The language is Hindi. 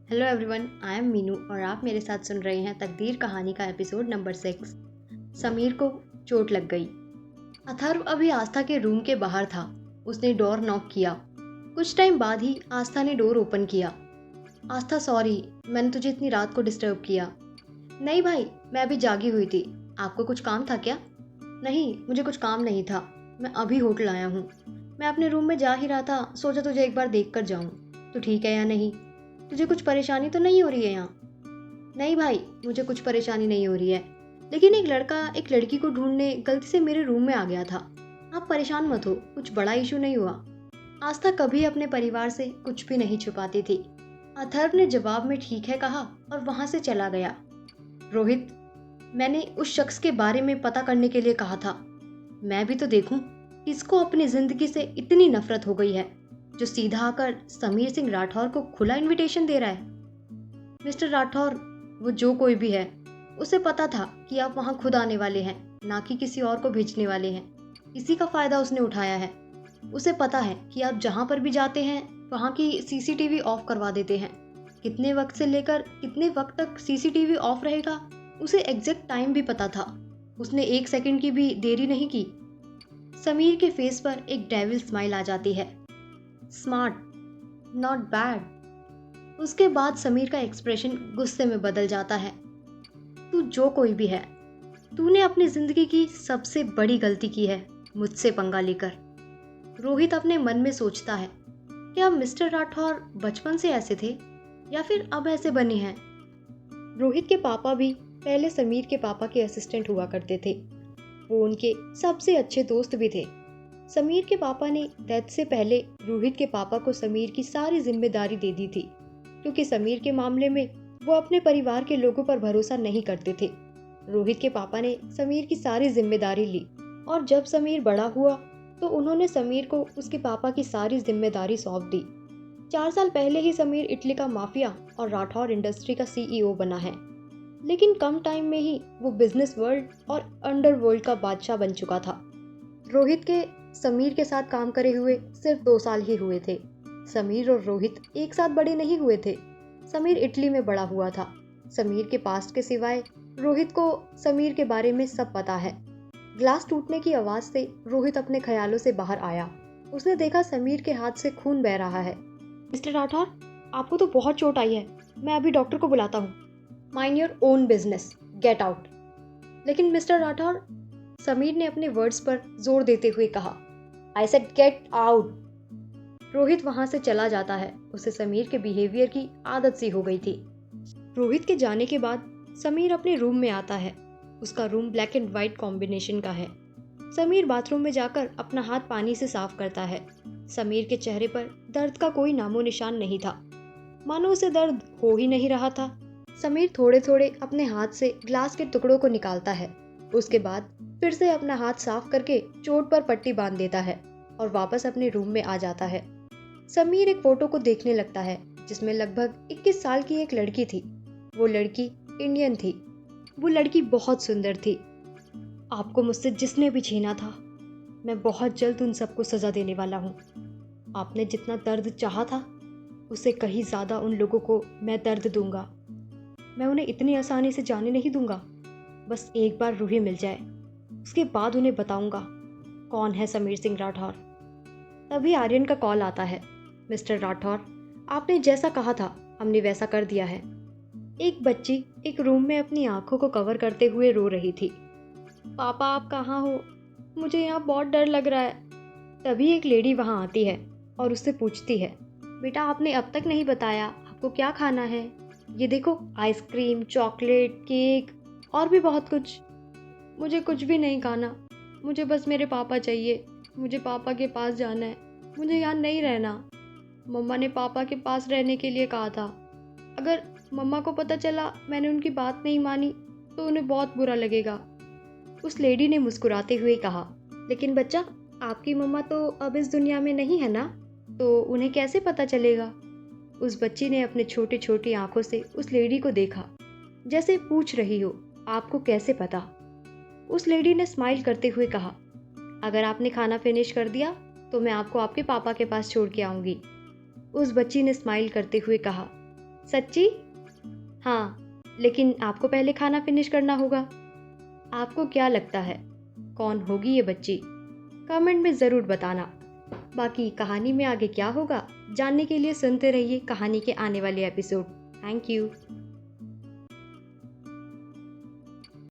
Hello everyone, I am Meenu और आप मेरे साथ सुन रहे हैं तकदीर कहानी का एपिसोड नंबर 6। समीर को चोट लग गई। अथर्व अभी आस्था के रूम के बाहर था। उसने डोर नॉक किया। कुछ टाइम बाद ही आस्था ने डोर ओपन किया। आस्था, सॉरी, मैंने तुझे इतनी रात को डिस्टर्ब किया। नहीं भाई, मैं अभी जागी हुई थी। आपको कुछ काम था क्या? नहीं, मुझे कुछ काम नहीं था। मैं अभी होटल आया हूँ। मैं अपने रूम में जा ही रहा था, सोचा तुझे एक बार देख कर जाऊँ। तो ठीक है या नहीं? तुझे कुछ परेशानी तो नहीं हो रही है यहाँ? नहीं भाई, मुझे कुछ परेशानी नहीं हो रही है, लेकिन एक लड़का एक लड़की को ढूंढने गलती से मेरे रूम में आ गया था। आप परेशान मत हो, कुछ बड़ा इशू नहीं हुआ। आस्था कभी अपने परिवार से कुछ भी नहीं छुपाती थी। अथर्व ने जवाब में ठीक है कहा और वहां से चला गया। रोहित, मैंने उस शख्स के बारे में पता करने के लिए कहा था। मैं भी तो देखूं किसको अपनी जिंदगी से इतनी नफरत हो गई है जो सीधा आकर समीर सिंह राठौर को खुला इनविटेशन दे रहा है। मिस्टर राठौर, वो जो कोई भी है, उसे पता था कि आप वहां खुद आने वाले हैं, ना कि किसी और को भेजने वाले हैं। इसी का फायदा उसने उठाया है। उसे पता है कि आप जहां पर भी जाते हैं वहां की सीसीटीवी ऑफ करवा देते हैं। कितने वक्त से लेकर कितने वक्त तक सीसीटीवी ऑफ रहेगा, उसे एग्जैक्ट टाइम भी पता था। उसने 1 सेकंड की भी देरी नहीं की। समीर के फेस पर एक डेविल स्माइल आ जाती है। Smart, not bad. उसके बाद समीर का एक्सप्रेशन गुस्से में बदल जाता है। तू जो कोई भी है, तूने अपनी जिंदगी की सबसे बड़ी गलती की है मुझसे पंगा लेकर। रोहित अपने मन में सोचता है, क्या मिस्टर राठौर बचपन से ऐसे थे या फिर अब ऐसे बने हैं? रोहित के पापा भी पहले समीर के पापा के असिस्टेंट हुआ करते थे। वो उनके सबसे अच्छे दोस्त भी थे। समीर के पापा ने डेथ से पहले रोहित के पापा को समीर की सारी जिम्मेदारी दे दी थी, क्योंकि समीर के मामले में वो अपने परिवार के लोगों पर भरोसा नहीं करते थे। रोहित के पापा ने समीर की सारी जिम्मेदारी ली और जब समीर बड़ा हुआ तो उन्होंने समीर को उसके पापा की सारी जिम्मेदारी सौंप दी। 4 साल पहले ही समीर इटली का माफिया और राठौर इंडस्ट्री का सीईओ बना है, लेकिन कम टाइम में ही वो बिजनेस वर्ल्ड और अंडरवर्ल्ड का बादशाह बन चुका था। रोहित के समीर के साथ काम करे हुए सिर्फ 2 साल ही हुए थे। समीर और रोहित एक साथ बड़े नहीं हुए थे। समीर इटली में बड़ा हुआ था। समीर के पास्ट के सिवाय रोहित को समीर के बारे में सब पता है। ग्लास टूटने की आवाज से रोहित अपने ख्यालों से बाहर आया। उसने देखा समीर के हाथ से खून बह रहा है। मिस्टर राठौर, आपको तो बहुत चोट आई है। मैं अभी डॉक्टर को बुलाता हूँ। Mind your own business, get out. लेकिन मिस्टर राठौर, समीर ने अपने वर्ड्स पर जोर देते हुए कहा। I said get out. Rohit वहां से चला जाता है। उसे समीर के बिहेवियर की आदत सी हो गई थी। रोहित के जाने के बाद समीर अपने रूम में आता है। उसका room black and white combination का है। समीर बाथरूम में जाकर अपना हाथ पानी से साफ करता है। समीर के चेहरे पर दर्द का कोई नामो निशान नहीं था, मानो उसे दर्द हो ही नहीं रहा था। समीर थोड़े थोड़े अपने हाथ से ग्लास के टुकड़ों को निकालता है। उसके बाद फिर से अपना हाथ साफ करके चोट पर पट्टी बांध देता है और वापस अपने रूम में आ जाता है। समीर एक फोटो को देखने लगता है जिसमें लगभग 21 साल की एक लड़की थी। वो लड़की इंडियन थी। वो लड़की बहुत सुंदर थी। आपको मुझसे जिसने भी छीना था, मैं बहुत जल्द उन सबको सजा देने वाला हूँ। आपने जितना दर्द चाहा था, उससे कहीं ज्यादा उन लोगों को मैं दर्द दूंगा। मैं उन्हें इतनी आसानी से जाने नहीं दूंगा। बस एक बार रूही मिल जाए, उसके बाद उन्हें बताऊंगा कौन है समीर सिंह राठौर। तभी आर्यन का कॉल आता है। मिस्टर राठौर, आपने जैसा कहा था हमने वैसा कर दिया है। एक बच्ची एक रूम में अपनी आंखों को कवर करते हुए रो रही थी। पापा, आप कहाँ हो? मुझे यहाँ बहुत डर लग रहा है। तभी एक लेडी वहाँ आती है और उससे पूछती है, बेटा आपने अब तक नहीं बताया आपको क्या खाना है? ये देखो, आइसक्रीम, चॉकलेट, केक और भी बहुत कुछ। मुझे कुछ भी नहीं खाना। मुझे बस मेरे पापा चाहिए। मुझे पापा के पास जाना है। मुझे यहाँ नहीं रहना। मम्मा ने पापा के पास रहने के लिए कहा था। अगर मम्मा को पता चला मैंने उनकी बात नहीं मानी तो उन्हें बहुत बुरा लगेगा। उस लेडी ने मुस्कुराते हुए कहा, लेकिन बच्चा, आपकी मम्मा तो अब इस दुनिया में नहीं है ना, तो उन्हें कैसे पता चलेगा? उस बच्ची ने अपने छोटी छोटी आंखों से उस लेडी को देखा, जैसे पूछ रही हो, आपको कैसे पता? उस लेडी ने स्माइल करते हुए कहा, अगर आपने खाना फिनिश कर दिया तो मैं आपको आपके पापा के पास छोड़ के आऊंगी। उस बच्ची ने स्माइल करते हुए कहा, सच्ची? हाँ, लेकिन आपको पहले खाना फिनिश करना होगा। आपको क्या लगता है कौन होगी ये बच्ची? कमेंट में ज़रूर बताना। बाकी कहानी में आगे क्या होगा जानने के लिए सुनते रहिए कहानी के आने वाले एपिसोड। Thank you.